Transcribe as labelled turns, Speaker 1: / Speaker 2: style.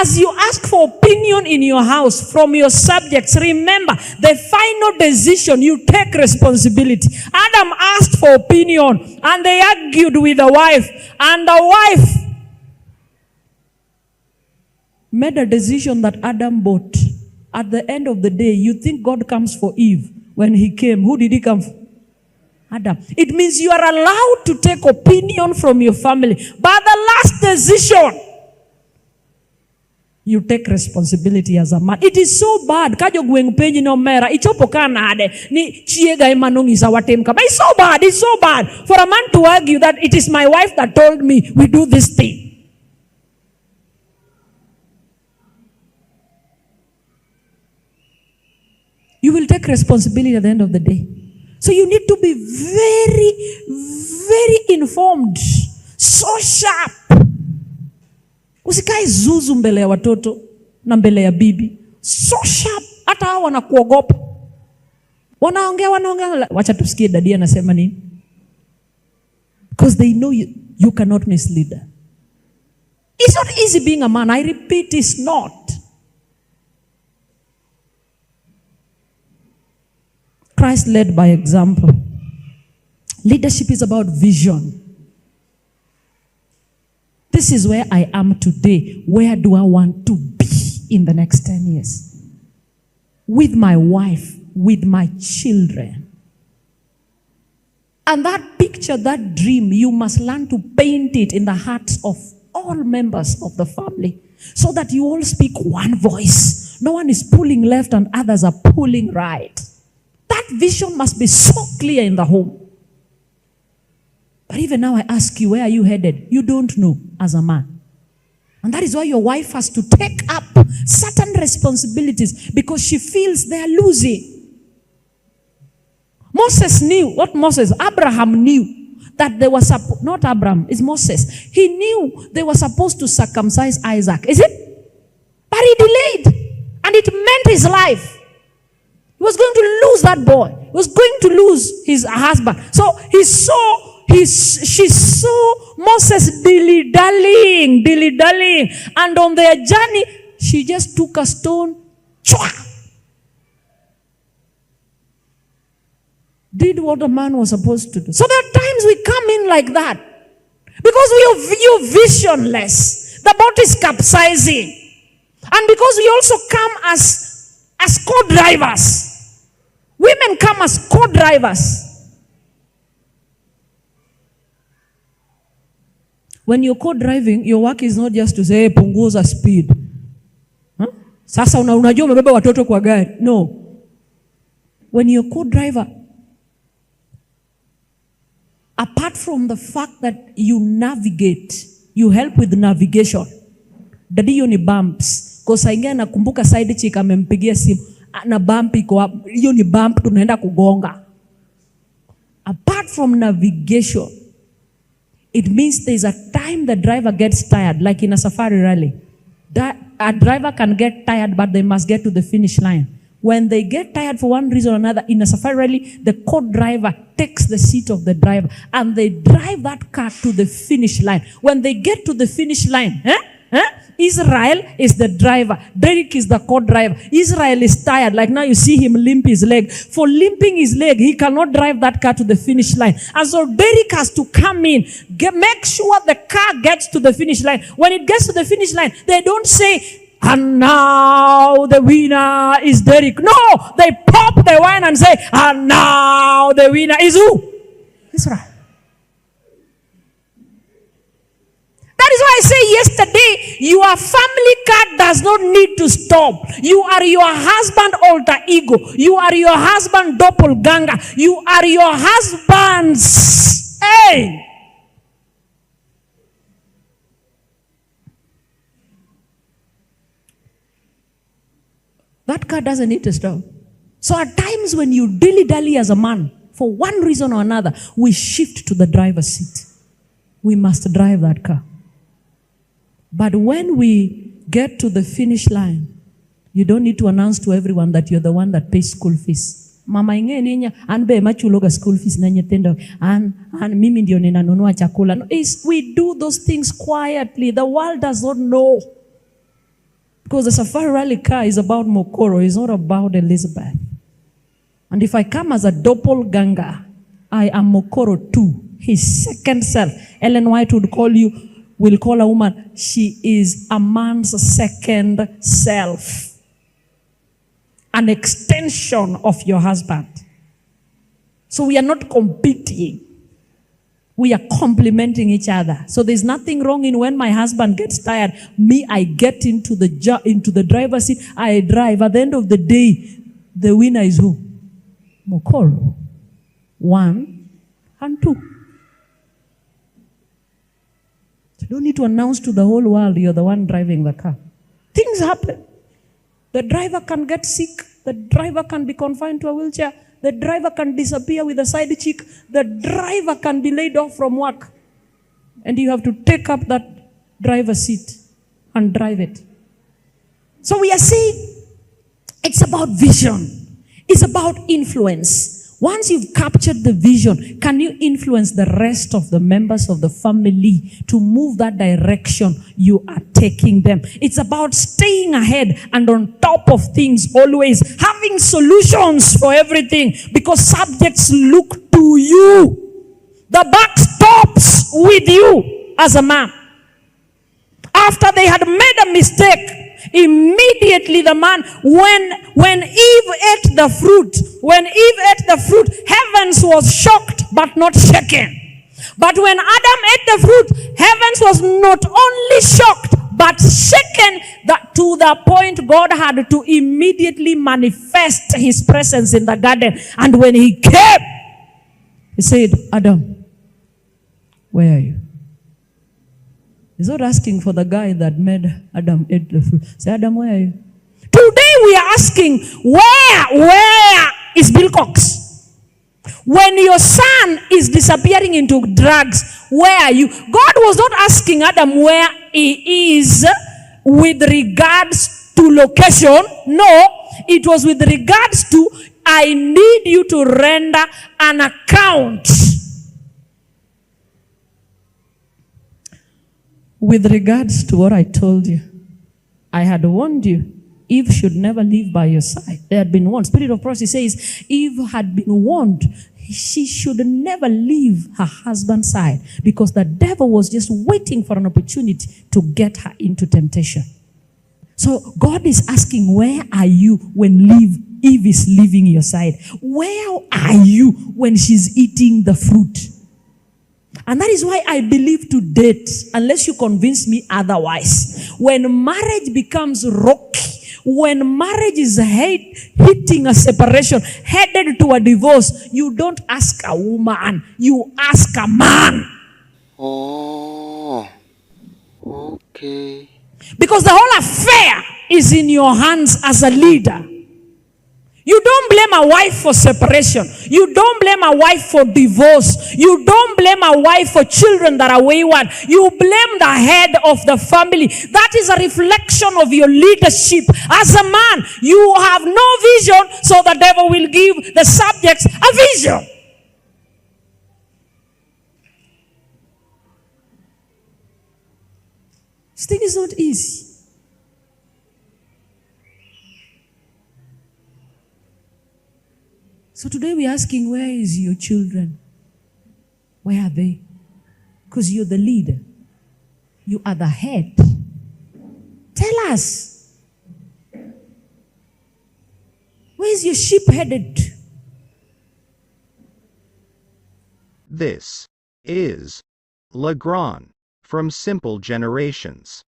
Speaker 1: as you ask for opinion in your house from your subjects, remember the final decision, you take responsibility. Adam asked for opinion and they argued with the wife, and the wife made a decision that Adam bought. At the end of the day, you think God comes for Eve. When he came, who did he come for? Adam. It means you are allowed to take opinion from your family. But the last decision, you take responsibility as a man. It is so bad. Kajo gweng penji no mera. Ichopo kanade. Ni chiega imanong isa watem ka. But it's so bad. It's so bad for a man to argue that it is my wife that told me we do this thing. You will take responsibility at the end of the day. So you need to be very, very informed. So sharp. Usikae zuzu mbele ya watoto na mbele ya bibi. So sharp. Hata hao wanakuogopa. Wanaongea. Wacha tusikie dadia anasema nini. Because they know you cannot mislead them. It's not easy being a man. I repeat, it's not. Christ led by example. Leadership is about vision. This is where I am today. Where do I want to be in the next 10 years? With my wife, with my children. And that picture, that dream, you must learn to paint it in the hearts of all members of the family, so that you all speak one voice. No one is pulling left and others are pulling right. That vision must be so clear in the home. But even now I ask you, where are you headed? You don't know as a man. And that is why your wife has to take up certain responsibilities, because she feels they are losing. Moses knew, what Moses? Abraham knew that they were not Abraham, it's Moses. He knew they were supposed to circumcise Isaac. Is it? But he delayed. And it meant his life. He was going to lose that boy. He was going to lose his husband. So she saw Moses dilly-dallying. And on their journey, she just took a stone, did what a man was supposed to do. So there are times we come in like that, because you're visionless. The boat is capsizing. And because we also come as co-drivers. Women come as co-drivers. When you're co-driving, your work is not just to say, hey, punguza speed. Sasa unajua umebeba watoto kwa gari. No. When you're co-driver, apart from the fact that you navigate, you help with navigation. Dadi hiyo ni bumps. Kwa saa ingine nakumbuka side chick amempigia simu. Na bump iko hapo. Hiyo ni bump tunaenda kugonga. Apart from navigation, it means there's a time the driver gets tired, like in a safari rally. A driver can get tired, but they must get to the finish line. When they get tired for one reason or another, in a safari rally, the co-driver takes the seat of the driver and they drive that car to the finish line. When they get to the finish line, Israel is the driver. Derek is the co-driver. Israel is tired. Like now you see him limp his leg. For limping his leg, he cannot drive that car to the finish line. And so Derek has to come in, make sure the car gets to the finish line. When it gets to the finish line, they don't say, and now the winner is Derek. No, they pop the wine and say, and now the winner is who? Israel. That is why I say yesterday, your family car does not need to stop. You are your husband alter ego. You are your husband doppelganger. You are your husband's. Hey! That car doesn't need to stop. So at times when you dilly-dally as a man, for one reason or another, we shift to the driver's seat. We must drive that car. But when we get to the finish line, you don't need to announce to everyone that you're the one that pays school fees. Mama inge ninya anbe machuloga school fees na nyetendo and mimi ndio ninanunua chakula. No, we do those things quietly. The world does not know. Because the Safari Rally car is about Mokoro, it's not about Elizabeth. And if I come as a doppelganger, I am Mokoro too, his second self. Ellen White will call a woman, she is a man's second self. An extension of your husband. So we are not competing. We are complementing each other. So there's nothing wrong in when my husband gets tired, I get into the driver's seat, I drive. At the end of the day, the winner is who? Mokoro. 1 and 2. You don't need to announce to the whole world you're the one driving the car. Things happen. The driver can get sick. The driver can be confined to a wheelchair. The driver can disappear with a side chick. The driver can be laid off from work. And you have to take up that driver's seat and drive it. So we are saying it's about vision. It's about influence. Once you've captured the vision, can you influence the rest of the members of the family to move that direction you are taking them? It's about staying ahead and on top of things always, having solutions for everything because subjects look to you. The buck stops with you as a man. After they had made a mistake, immediately the man, when Eve ate the fruit, heavens was shocked but not shaken. But when Adam ate the fruit, heavens was not only shocked but shaken, that to the point God had to immediately manifest his presence in the garden. And when he came, he said, Adam, where are you? He's not asking for the guy that made Adam eat the fruit. Say, Adam, where are you? Today we are asking, where is Bill Cox? When your son is disappearing into drugs, where are you? God was not asking Adam where he is with regards to location. No, it was with regards to, I need you to render an account. With regards to what I told you, I had warned you, Eve should never live by your side. They had been warned. Spirit of prophecy says, Eve had been warned. She should never leave her husband's side because the devil was just waiting for an opportunity to get her into temptation. So God is asking, where are you when Eve is leaving your side? Where are you when she's eating the fruit? And that is why I believe to date, unless you convince me otherwise, when marriage becomes rocky, when marriage is hitting a separation, headed to a divorce, you don't ask a woman, you ask a man.
Speaker 2: Oh, okay.
Speaker 1: Because the whole affair is in your hands as a leader. You don't blame a wife for separation. You don't blame a wife for divorce. You don't blame a wife for children that are wayward. You blame the head of the family. That is a reflection of your leadership. As a man, you have no vision, so the devil will give the subjects a vision. This thing is not easy. So today we're asking, where is your children? Where are they? Because you're the leader. You are the head. Tell us. Where is your ship headed?
Speaker 3: This is Legrand from Simple Generations.